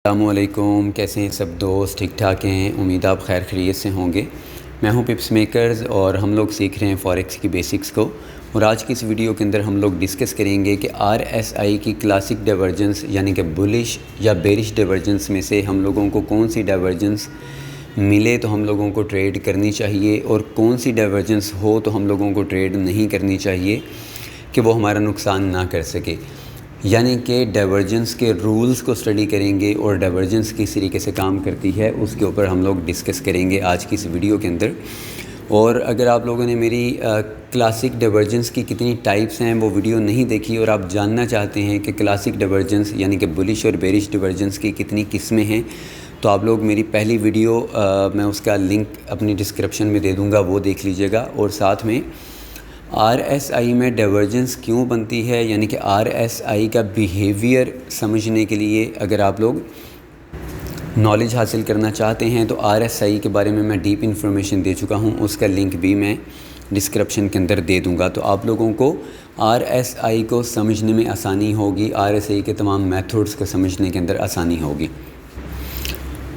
السلام علیکم، کیسے ہیں سب دوست؟ ٹھیک ٹھاک ہیں؟ امید آپ خیر خیریت سے ہوں گے۔ میں ہوں پپس میکرز اور ہم لوگ سیکھ رہے ہیں فوریکس کی بیسکس کو، اور آج کی اس ویڈیو کے اندر ہم لوگ ڈسکس کریں گے کہ RSI کی کلاسک ڈائیورجنس یعنی کہ بلش یا بیرش ڈائیورجنس میں سے ہم لوگوں کو کون سی ڈائیورجنس ملے تو ہم لوگوں کو ٹریڈ کرنی چاہیے، اور کون سی ڈائیورجنس ہو تو ہم لوگوں کو ٹریڈ نہیں کرنی چاہیے کہ وہ ہمارا نقصان نہ کر سکے۔ یعنی کہ ڈائیورجنس کے رولز کو اسٹڈی کریں گے اور ڈائیورجنس کس طریقے سے کام کرتی ہے اس کے اوپر ہم لوگ ڈسکس کریں گے آج کی اس ویڈیو کے اندر۔ اور اگر آپ لوگوں نے میری کلاسک ڈائیورجنس کی کتنی ٹائپس ہیں وہ ویڈیو نہیں دیکھی اور آپ جاننا چاہتے ہیں کہ کلاسک ڈائیورجنس یعنی کہ بلش اور بیرش ڈائیورجنس کی کتنی قسمیں ہیں، تو آپ لوگ میری پہلی ویڈیو میں اس کا لنک اپنی ڈسکرپشن میں دے دوں گا، وہ دیکھ لیجیے گا۔ اور ساتھ میں RSI میں ڈائیورجنس کیوں بنتی ہے، یعنی کہ RSI کا بیہیویئر سمجھنے کے لیے اگر آپ لوگ نالج حاصل کرنا چاہتے ہیں تو RSI کے بارے میں ڈیپ انفارمیشن دے چکا ہوں، اس کا لنک بھی میں ڈسکرپشن کے اندر دے دوں گا، تو آپ لوگوں کو RSI کو سمجھنے میں آسانی ہوگی، RSI کے تمام میتھڈز کو سمجھنے کے اندر آسانی ہوگی۔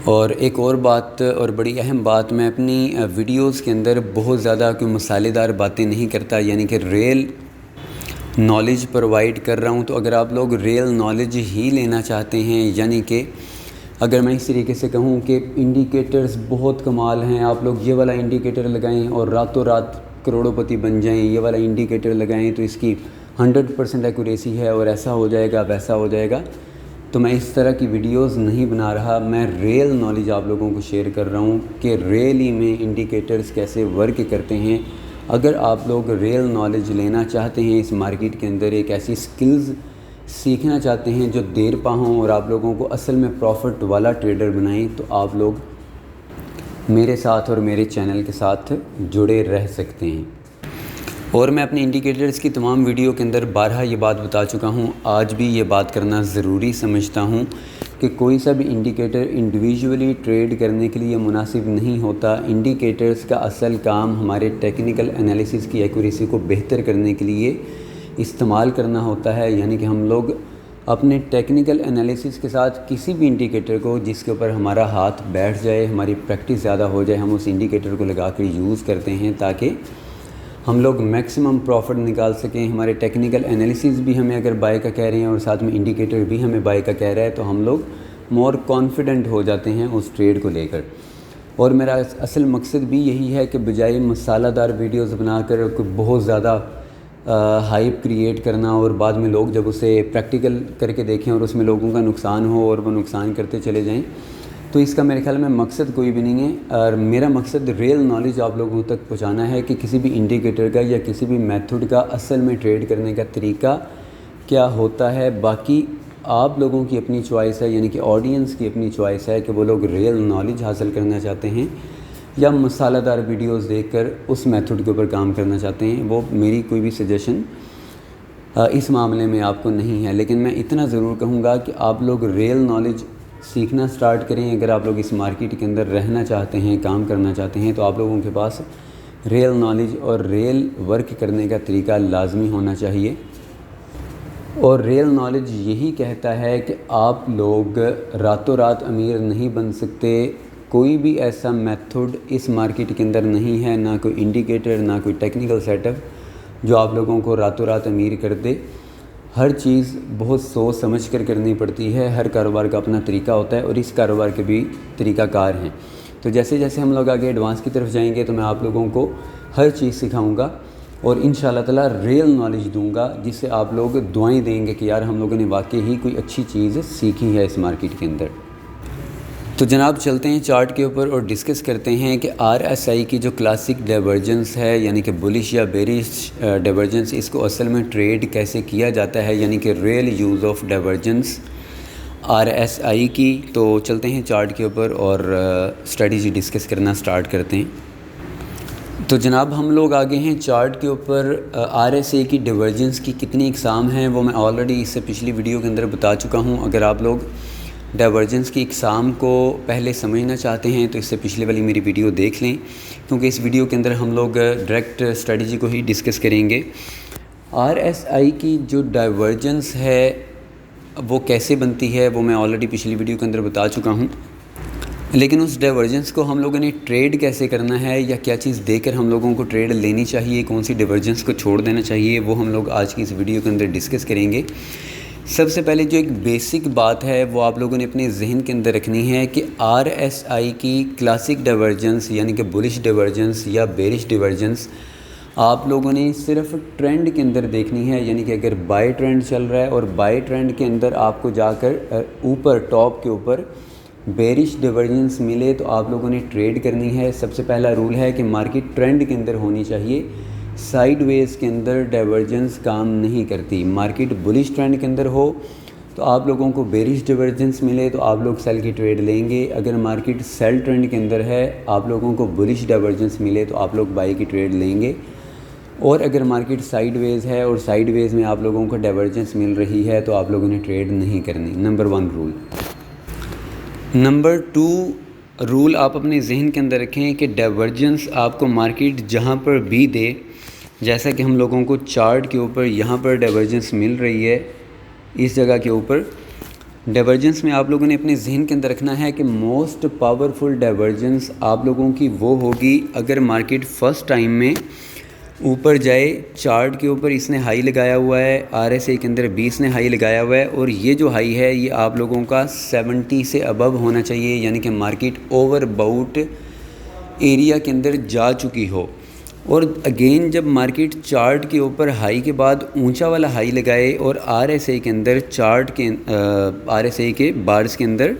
اور ایک اور بات اور بڑی اہم بات، میں اپنی ویڈیوز کے اندر بہت زیادہ کوئی مسالے دار باتیں نہیں کرتا، یعنی کہ ریل نالج پرووائڈ کر رہا ہوں۔ تو اگر آپ لوگ ریل نالج ہی لینا چاہتے ہیں، یعنی کہ اگر میں اس طریقے سے کہوں کہ انڈیکیٹرز بہت کمال ہیں، آپ لوگ یہ والا انڈیکیٹر لگائیں اور راتوں رات کروڑوں پتی بن جائیں، یہ والا انڈیکیٹر لگائیں تو اس کی 100% ایکوریسی ہے اور ایسا ہو جائے گا ویسا ہو جائے گا، تو میں اس طرح کی ویڈیوز نہیں بنا رہا۔ میں ریل نالج آپ لوگوں کو شیئر کر رہا ہوں کہ ریلی میں انڈیکیٹرز کیسے ورک کرتے ہیں۔ اگر آپ لوگ ریل نالج لینا چاہتے ہیں، اس مارکیٹ کے اندر ایک ایسی سکلز سیکھنا چاہتے ہیں جو دیر پا ہوں اور آپ لوگوں کو اصل میں پروفٹ والا ٹریڈر بنائیں، تو آپ لوگ میرے ساتھ اور میرے چینل کے ساتھ جڑے رہ سکتے ہیں۔ اور میں اپنے انڈیکیٹرز کی تمام ویڈیو کے اندر بارہا یہ بات بتا چکا ہوں، آج بھی یہ بات کرنا ضروری سمجھتا ہوں کہ کوئی سا بھی انڈیکیٹر انڈیویجولی ٹریڈ کرنے کے لیے مناسب نہیں ہوتا۔ انڈیکیٹرز کا اصل کام ہمارے ٹیکنیکل انالیسس کی ایکوریسی کو بہتر کرنے کے لیے استعمال کرنا ہوتا ہے، یعنی کہ ہم لوگ اپنے ٹیکنیکل انالیسس کے ساتھ کسی بھی انڈیکیٹر کو جس کے اوپر ہمارا ہاتھ بیٹھ جائے، ہماری پریکٹس زیادہ ہو جائے، ہم اس انڈیکیٹر کو لگا کر یوز کرتے ہیں تاکہ ہم لوگ میکسیمم پروفٹ نکال سکیں۔ ہمارے ٹیکنیکل انالیسز بھی ہمیں اگر بائی کا کہہ رہے ہیں اور ساتھ میں انڈیکیٹر بھی ہمیں بائی کا کہہ رہا ہے تو ہم لوگ مور کانفیڈنٹ ہو جاتے ہیں اس ٹریڈ کو لے کر۔ اور میرا اصل مقصد بھی یہی ہے کہ بجائے مسالہ دار ویڈیوز بنا کر بہت زیادہ ہائپ کریٹ کرنا اور بعد میں لوگ جب اسے پریکٹیکل کر کے دیکھیں اور اس میں لوگوں کا نقصان ہو اور وہ نقصان کرتے چلے جائیں، تو اس کا میرے خیال میں مقصد کوئی بھی نہیں ہے۔ اور میرا مقصد ریل نالج آپ لوگوں تک پہنچانا ہے کہ کسی بھی انڈیکیٹر کا یا کسی بھی میتھڈ کا اصل میں ٹریڈ کرنے کا طریقہ کیا ہوتا ہے۔ باقی آپ لوگوں کی اپنی چوائس ہے، یعنی کہ آڈینس کی اپنی چوائس ہے کہ وہ لوگ ریل نالج حاصل کرنا چاہتے ہیں یا مسالہ دار ویڈیوز دیکھ کر اس میتھڈ کے اوپر کام کرنا چاہتے ہیں۔ وہ میری کوئی بھی سجیشن اس معاملے میں آپ کو نہیں ہے، لیکن میں اتنا ضرور کہوں گا کہ آپ لوگ ریل نالج سیکھنا سٹارٹ کریں۔ اگر آپ لوگ اس مارکیٹ کے اندر رہنا چاہتے ہیں، کام کرنا چاہتے ہیں، تو آپ لوگوں کے پاس ریل نالج اور ریل ورک کرنے کا طریقہ لازمی ہونا چاہیے۔ اور ریل نالج یہی کہتا ہے کہ آپ لوگ راتوں رات امیر نہیں بن سکتے۔ کوئی بھی ایسا میتھڈ اس مارکیٹ کے اندر نہیں ہے، نہ کوئی انڈیکیٹر، نہ کوئی ٹیکنیکل سیٹ اپ جو آپ لوگوں کو راتوں رات امیر کر دے۔ ہر چیز بہت سوچ سمجھ کر کرنی پڑتی ہے، ہر کاروبار کا اپنا طریقہ ہوتا ہے اور اس کاروبار کے بھی طریقہ کار ہیں۔ تو جیسے جیسے ہم لوگ آگے ایڈوانس کی طرف جائیں گے تو میں آپ لوگوں کو ہر چیز سکھاؤں گا اور انشاءاللہ تعالی ریل نالج دوں گا، جس سے آپ لوگ دعائیں دیں گے کہ یار ہم لوگوں نے واقعی ہی کوئی اچھی چیز سیکھی ہے اس مارکیٹ کے اندر۔ تو جناب چلتے ہیں چارٹ کے اوپر اور ڈسکس کرتے ہیں کہ RSI کی جو کلاسک ڈائیورجنس ہے، یعنی کہ بلش یا بیرش ڈائیورجنس، اس کو اصل میں ٹریڈ کیسے کیا جاتا ہے، یعنی کہ real use of divergence RSI کی۔ تو چلتے ہیں چارٹ کے اوپر اور اسٹریٹجی ڈسکس کرنا سٹارٹ کرتے ہیں۔ تو جناب ہم لوگ آگے ہیں چارٹ کے اوپر۔ RSI کی ڈائیورجنس کی کتنی اقسام ہیں وہ میں آلریڈی اس سے پچھلی ویڈیو کے اندر بتا چکا ہوں۔ اگر آپ لوگ ڈائیورجنس کی اقسام کو پہلے سمجھنا چاہتے ہیں تو اس سے پچھلے والی میری ویڈیو دیکھ لیں، کیونکہ اس ویڈیو کے اندر ہم لوگ ڈائریکٹ اسٹریٹجی کو ہی ڈسکس کریں گے۔ RSI کی جو ڈائیورجنس ہے وہ کیسے بنتی ہے وہ میں آلریڈی پچھلی ویڈیو کے اندر بتا چکا ہوں، لیکن اس ڈائیورجنس کو ہم لوگوں نے ٹریڈ کیسے کرنا ہے یا کیا چیز دے کر ہم لوگوں کو ٹریڈ لینی چاہیے، کون سی ڈائیورجنس کو چھوڑ دینا چاہیے، وہ ہم لوگ آج کی اس ویڈیو کے اندر ڈسکس کریں گے۔ سب سے پہلے جو ایک بیسک بات ہے وہ آپ لوگوں نے اپنے ذہن کے اندر رکھنی ہے کہ RSI کی کلاسک ڈائیورجنس یعنی کہ بلش ڈائیورجنس یا بیرش ڈائیورجنس آپ لوگوں نے صرف ٹرینڈ کے اندر دیکھنی ہے، یعنی کہ اگر بائی ٹرینڈ چل رہا ہے اور بائی ٹرینڈ کے اندر آپ کو جا کر اوپر ٹاپ کے اوپر بیرش ڈائیورجنس ملے تو آپ لوگوں نے ٹریڈ کرنی ہے۔ سب سے پہلا رول ہے کہ مارکیٹ ٹرینڈ کے اندر ہونی چاہیے، سائیڈ ویز کے اندر ڈائیورجنس کام نہیں کرتی۔ مارکیٹ بلش ٹرینڈ کے اندر ہو تو آپ لوگوں کو بیرش ڈائیورجنس ملے تو آپ لوگ سیل کی ٹریڈ لیں گے، اگر مارکیٹ سیل ٹرینڈ کے اندر ہے آپ لوگوں کو بلش ڈائیورجنس ملے تو آپ لوگ بائی کی ٹریڈ لیں گے، اور اگر مارکیٹ سائیڈ ویز ہے اور سائیڈ ویز میں آپ لوگوں کو ڈائیورجنس مل رہی ہے تو آپ لوگوں نے ٹریڈ نہیں کرنی۔ Number 1 role. نمبر 2 رول آپ اپنے ذہن کے اندر رکھیں کہ ڈائیورجنس آپ کو مارکیٹ جہاں پر بھی دے، جیسا کہ ہم لوگوں کو چارٹ کے اوپر یہاں پر ڈائیورجنس مل رہی ہے اس جگہ کے اوپر، ڈائیورجنس میں آپ لوگوں نے اپنے ذہن کے اندر رکھنا ہے کہ موسٹ پاورفل ڈائیورجنس آپ لوگوں کی وہ ہوگی اگر مارکیٹ فرسٹ ٹائم میں اوپر جائے، چارٹ کے اوپر اس نے ہائی لگایا ہوا ہے، RSI کے اندر 20 نے ہائی لگایا ہوا ہے، اور یہ جو ہائی ہے یہ آپ لوگوں کا 70 سے ابو ہونا چاہیے، یعنی کہ مارکیٹ اوور باؤٹ ایریا کے اندر جا چکی ہو۔ اور اگین جب مارکیٹ چارٹ کے اوپر ہائی کے بعد اونچا والا ہائی لگائے اور RSI کے اندر RSI کے بارز کے اندر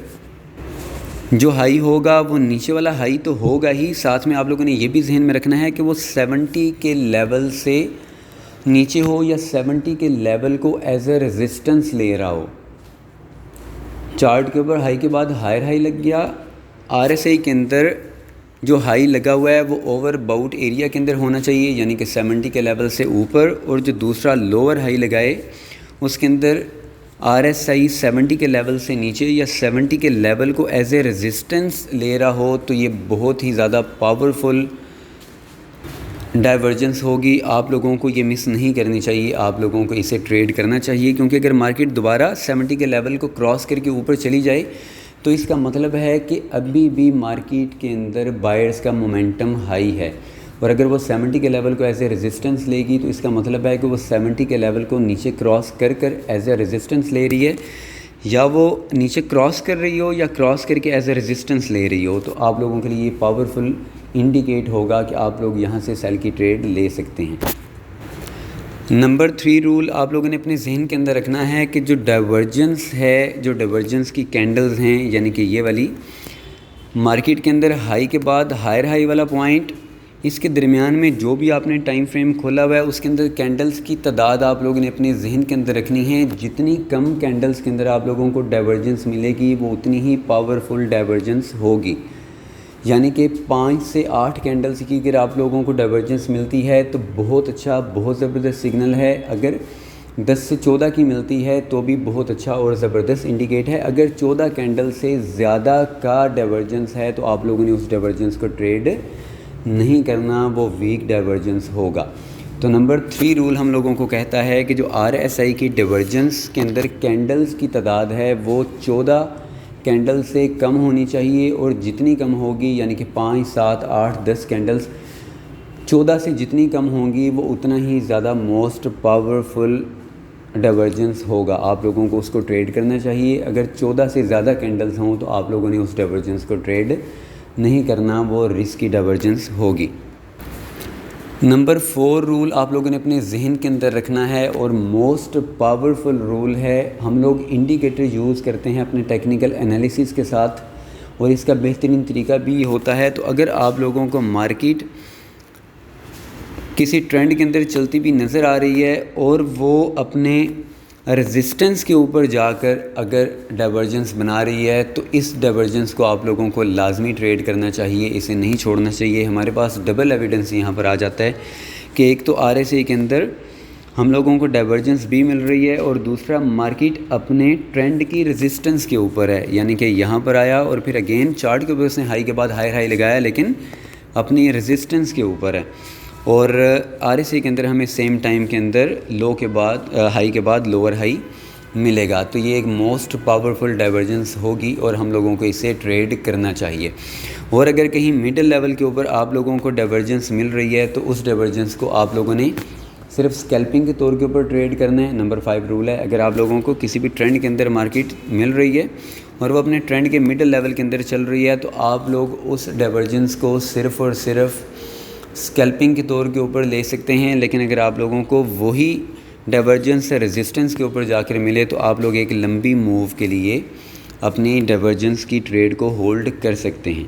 جو ہائی ہوگا وہ نیچے والا ہائی تو ہوگا ہی، ساتھ میں آپ لوگوں نے یہ بھی ذہن میں رکھنا ہے کہ وہ 70 کے لیول سے نیچے ہو یا 70 کے لیول کو ایز اے ریزسٹنس لے رہا ہو۔ چارٹ کے اوپر ہائی کے بعد ہائر ہائی لگ گیا، RSI کے اندر جو ہائی لگا ہوا ہے وہ اوور باؤٹ ایریا کے اندر ہونا چاہیے، یعنی کہ 70 کے لیول سے اوپر، اور جو دوسرا لوور ہائی لگائے اس کے اندر RSI 70 کے لیول سے نیچے یا 70 کے لیول کو ایز اے ریزسٹنس لے رہا ہو تو یہ بہت ہی زیادہ پاورفل ڈائیورجنس ہوگی۔ آپ لوگوں کو یہ مس نہیں کرنی چاہیے، آپ لوگوں کو اسے ٹریڈ کرنا چاہیے، کیونکہ اگر مارکیٹ دوبارہ 70 کے لیول کو کراس کر کے اوپر چلی جائے تو اس کا مطلب ہے کہ ابھی بھی مارکیٹ کے اندر بائرز کا مومنٹم ہائی ہے، اور اگر وہ 70 کے لیول کو ایز اے ریزسٹنس لے گی تو اس کا مطلب ہے کہ وہ 70 کے لیول کو نیچے کراس کر ایز اے ریزسٹنس لے رہی ہے، یا وہ نیچے کراس کر رہی ہو یا کراس کر کے ایز اے ریزسٹنس لے رہی ہو، تو آپ لوگوں کے لیے یہ پاورفل انڈیکیٹ ہوگا کہ آپ لوگ یہاں سے سیل کی ٹریڈ لے سکتے ہیں۔ نمبر 3 رول آپ لوگوں نے اپنے ذہن کے اندر رکھنا ہے کہ جو ڈائیورجنس ہے، جو ڈائیورجنس کی کینڈلز ہیں، یعنی کہ یہ والی مارکیٹ کے اندر ہائی کے بعد ہائر ہائی والا پوائنٹ، اس کے درمیان میں جو بھی آپ نے ٹائم فریم کھولا ہوا ہے اس کے اندر کینڈلز کی تعداد آپ لوگوں نے اپنے ذہن کے اندر رکھنی ہے۔ جتنی کم کینڈلز کے اندر آپ لوگوں کو ڈائیورجنس ملے گی وہ اتنی ہی پاورفل ڈائیورجنس ہوگی، یعنی کہ 5 سے 8 کینڈلز کی اگر آپ لوگوں کو ڈائیورجنس ملتی ہے تو بہت اچھا، بہت زبردست سگنل ہے۔ اگر 10 سے 14 کی ملتی ہے تو بھی بہت اچھا اور زبردست انڈیکیٹ ہے۔ اگر 14 کینڈل سے زیادہ کا ڈائیورجنس ہے تو آپ لوگوں نے اس ڈائیورجنس کو ٹریڈ نہیں کرنا، وہ ویک ڈائیورجنس ہوگا۔ تو نمبر 3 رول ہم لوگوں کو کہتا ہے کہ جو RSI کی ڈائیورجنس کے اندر کینڈلز کی تعداد ہے وہ 14 کینڈل سے کم ہونی چاہیے، اور جتنی کم ہوگی یعنی کہ 5 7 8 10 کینڈلز 14 سے جتنی کم ہوں گی وہ اتنا ہی زیادہ موسٹ پاورفل ڈائیورجنس ہوگا، آپ لوگوں کو اس کو ٹریڈ کرنا چاہیے۔ اگر 14 سے زیادہ کینڈلز ہوں تو آپ لوگوں نے اس ڈائیورجنس کو ٹریڈ نہیں کرنا، وہ رسکی ڈائیورجنس ہوگی۔ نمبر 4 رول آپ لوگوں نے اپنے ذہن کے اندر رکھنا ہے اور موسٹ پاورفل رول ہے۔ ہم لوگ انڈیکیٹر یوز کرتے ہیں اپنے ٹیکنیکل انالیسس کے ساتھ، اور اس کا بہترین طریقہ بھی ہوتا ہے۔ تو اگر آپ لوگوں کو مارکیٹ کسی ٹرینڈ کے اندر چلتی بھی نظر آ رہی ہے اور وہ اپنے ریزسٹنس کے اوپر جا کر اگر ڈائیورجنس بنا رہی ہے تو اس ڈائیورجنس کو آپ لوگوں کو لازمی ٹریڈ کرنا چاہیے، اسے نہیں چھوڑنا چاہیے۔ ہمارے پاس ڈبل ایویڈنس یہاں پر آ جاتا ہے کہ ایک تو RSI کے اندر ہم لوگوں کو ڈائیورجنس بھی مل رہی ہے، اور دوسرا مارکیٹ اپنے ٹرینڈ کی ریزسٹنس کے اوپر ہے، یعنی کہ یہاں پر آیا اور پھر اگین چارٹ کے اوپر اس نے ہائی کے بعد ہائی لگایا لیکن اپنی ریزسٹنس کے اوپر ہے، اور RSI کے اندر ہمیں سیم ٹائم کے اندر لو کے بعد ہائی کے بعد لوور ہائی ملے گا۔ تو یہ ایک موسٹ پاورفل ڈائیورجنس ہوگی اور ہم لوگوں کو اسے ٹریڈ کرنا چاہیے۔ اور اگر کہیں مڈل لیول کے اوپر آپ لوگوں کو ڈائیورجنس مل رہی ہے تو اس ڈائیورجنس کو آپ لوگوں نے صرف اسکیلپنگ کے طور کے اوپر ٹریڈ کرنا ہے۔ نمبر 5 رول ہے، اگر آپ لوگوں کو کسی بھی ٹرینڈ کے اندر مارکیٹ مل رہی ہے اور وہ اپنے ٹرینڈ کے مڈل لیول کے اندر چل رہی ہے تو آپ لوگ اس ڈائیورجنس کو صرف اور صرف اسکیلپنگ کے طور کے اوپر لے سکتے ہیں۔ لیکن اگر آپ لوگوں کو وہی ڈائیورجنس ریزسٹنس کے اوپر جا کر ملے تو آپ لوگ ایک لمبی موو کے لیے اپنی ڈائیورجنس کی ٹریڈ کو ہولڈ کر سکتے ہیں۔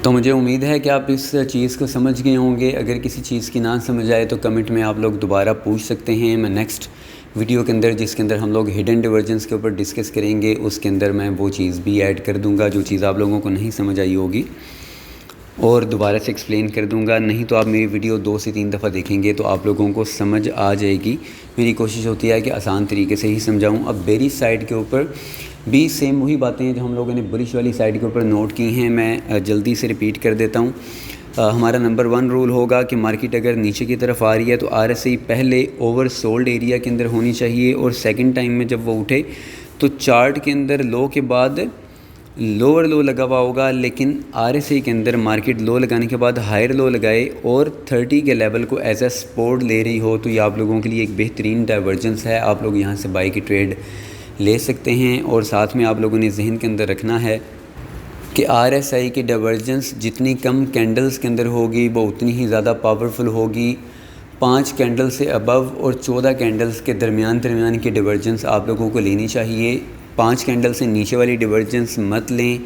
تو مجھے امید ہے کہ آپ اس چیز کو سمجھ گئے ہوں گے۔ اگر کسی چیز کی نہ سمجھ آئے تو کمنٹ میں آپ لوگ دوبارہ پوچھ سکتے ہیں۔ میں نیکسٹ ویڈیو کے اندر جس کے اندر ہم لوگ ہڈن ڈائیورجنس کے اوپر ڈسکس کریں گے اس کے اندر میں وہ چیز بھی ایڈ کر دوں گا جو چیز آپ لوگوں کو نہیں سمجھ آئی ہوگی، اور دوبارہ سے ایکسپلین کر دوں گا۔ نہیں تو آپ میری ویڈیو 2 سے 3 دفعہ دیکھیں گے تو آپ لوگوں کو سمجھ آ جائے گی۔ میری کوشش ہوتی ہے کہ آسان طریقے سے ہی سمجھاؤں۔ اب بیریش سائڈ کے اوپر بھی سیم وہی باتیں ہیں جو ہم لوگوں نے بلش والی سائڈ کے اوپر نوٹ کی ہیں، میں جلدی سے ریپیٹ کر دیتا ہوں۔ ہمارا نمبر 1 رول ہوگا کہ مارکیٹ اگر نیچے کی طرف آ رہی ہے تو RSI پہلے اوور سولڈ ایریا کے اندر ہونی چاہیے، اور سیکنڈ ٹائم میں جب وہ اٹھے تو چارٹ کے اندر لو کے بعد لوور لو لگا ہوا ہوگا، لیکن RSI کے اندر مارکیٹ لو لگانے کے بعد ہائر لو لگائے اور 30 کے لیول کو ایز اے سپورٹ لے رہی ہو تو یہ آپ لوگوں کے لیے ایک بہترین ڈائیورجنس ہے۔ آپ لوگ یہاں سے بائی کی ٹریڈ لے سکتے ہیں، اور ساتھ میں آپ لوگوں نے ذہن کے اندر رکھنا ہے کہ RSI کی ڈائیورجنس جتنی کم کینڈلز کے اندر ہوگی وہ اتنی ہی زیادہ پاورفل ہوگی۔ 5 کینڈل سے ابو اور 14 کینڈلز کے درمیان کی ڈائیورجنس آپ لوگوں کو لینی چاہیے۔ 5 کینڈل سے نیچے والی ڈائیورجنس مت لیں،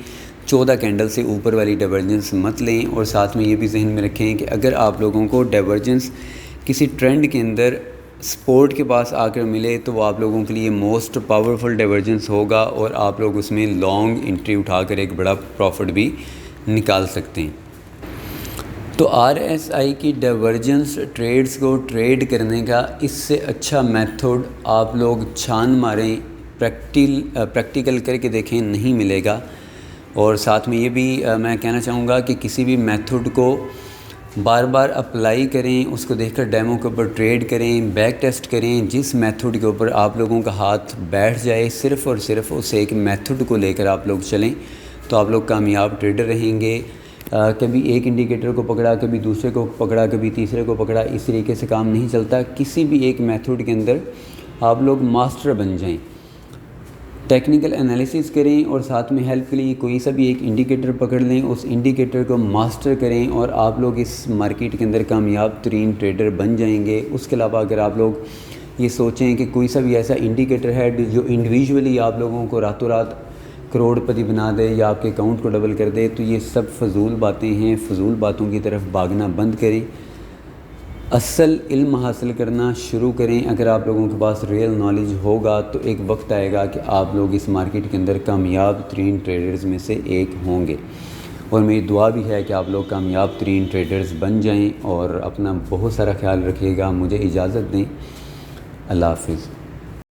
14 کینڈل سے اوپر والی ڈائیورجنس مت لیں، اور ساتھ میں یہ بھی ذہن میں رکھیں کہ اگر آپ لوگوں کو ڈائیورجنس کسی ٹرینڈ کے اندر سپورٹ کے پاس آ کر ملے تو وہ آپ لوگوں کے لیے موسٹ پاورفل ڈائیورجنس ہوگا، اور آپ لوگ اس میں لانگ انٹری اٹھا کر ایک بڑا پروفٹ بھی نکال سکتے ہیں۔ تو RSI کی ڈائیورجنس ٹریڈز کو ٹریڈ کرنے کا اس سے اچھا میتھڈ آپ لوگ چھان ماریں، پریکٹیکل کر کے دیکھیں، نہیں ملے گا۔ اور ساتھ میں یہ بھی میں کہنا چاہوں گا کہ کسی بھی میتھڈ کو بار بار اپلائی کریں، اس کو دیکھ کر ڈیمو کے اوپر ٹریڈ کریں، بیک ٹیسٹ کریں۔ جس میتھڈ کے اوپر آپ لوگوں کا ہاتھ بیٹھ جائے صرف اور صرف اس ایک میتھڈ کو لے کر آپ لوگ چلیں تو آپ لوگ کامیاب ٹریڈر رہیں گے۔ کبھی ایک انڈیکیٹر کو پکڑا، کبھی دوسرے کو پکڑا، کبھی تیسرے کو پکڑا، اس طریقے سے کام نہیں چلتا۔ کسی بھی ایک میتھڈ کے اندر آپ لوگ ماسٹر بن جائیں، ٹیکنیکل انالیسس کریں، اور ساتھ میں ہیلپ کے لیے کوئی سا بھی ایک انڈیکیٹر پکڑ لیں، اس انڈیکیٹر کو ماسٹر کریں، اور آپ لوگ اس مارکیٹ کے اندر کامیاب ترین ٹریڈر بن جائیں گے۔ اس کے علاوہ اگر آپ لوگ یہ سوچیں کہ کوئی سا بھی ایسا انڈیکیٹر ہے جو انڈیویجولی آپ لوگوں کو راتوں رات کروڑ پتی بنا دے یا آپ کے اکاؤنٹ کو ڈبل کر دے، تو یہ سب فضول باتیں ہیں۔ فضول باتوں کی طرف بھاگنا بند کریں، اصل علم حاصل کرنا شروع کریں۔ اگر آپ لوگوں کے پاس ریئل نالج ہوگا تو ایک وقت آئے گا کہ آپ لوگ اس مارکیٹ کے اندر کامیاب ترین ٹریڈرز میں سے ایک ہوں گے، اور میری دعا بھی ہے کہ آپ لوگ کامیاب ترین ٹریڈرز بن جائیں، اور اپنا بہت سارا خیال رکھیے گا۔ مجھے اجازت دیں، اللہ حافظ۔